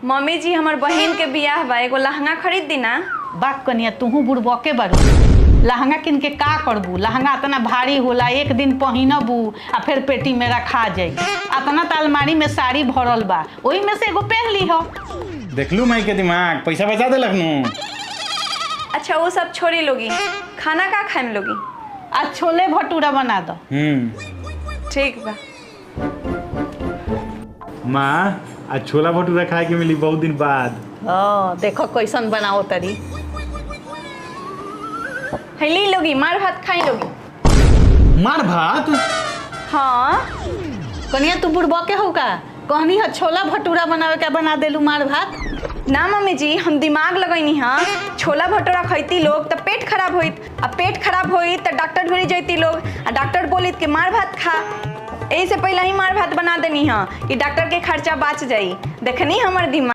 Mummy जी हमार बहन के बियाह बा, एगो लहंगा खरीद दी ना। बाक कनिया तूहू बुड़बके बारू। लहंगा किन के का करबू? लहंगा इतना भारी होला, एक दिन पहिनबू आ फिर पेटी में रखा जाई। इतना तो अलमारी में साड़ी भरल बा, वही में से एगो पहन ली हो। देख लू माई के दिमाग, पैसा बचा दे लखनऊ। अच्छा वो सब छोड़ी लोगी, खाना का खाए में लोगी? आज छोले भटूरा बना दो। ठीक बा। माँ आज छोला भटूरा खाए के मिली बहुत दिन बाद। देखो कैसन बनाओ तरी। हैली लोगी, मार भात खाई लोगी। मार भात? हाँ कनिया तू बुड़बके हो का? कहनी है छोला भटूरा बनावे के, बना देलू मार भात। ना मम्मी जी, हम दिमाग लगैनी हाँ। छोला भटूरा खैती लोग तो पेट खराब होइत, अब पेट खराब होइत तो डॉक्टर ढूंढी जैती लोग, आ डॉक्टर बोलित कि मार भात खा। यही से पहले ही मार भात बना देनी हाँ कि डॉक्टर के खर्चा बच जाई। देखनी हमार दिमाग।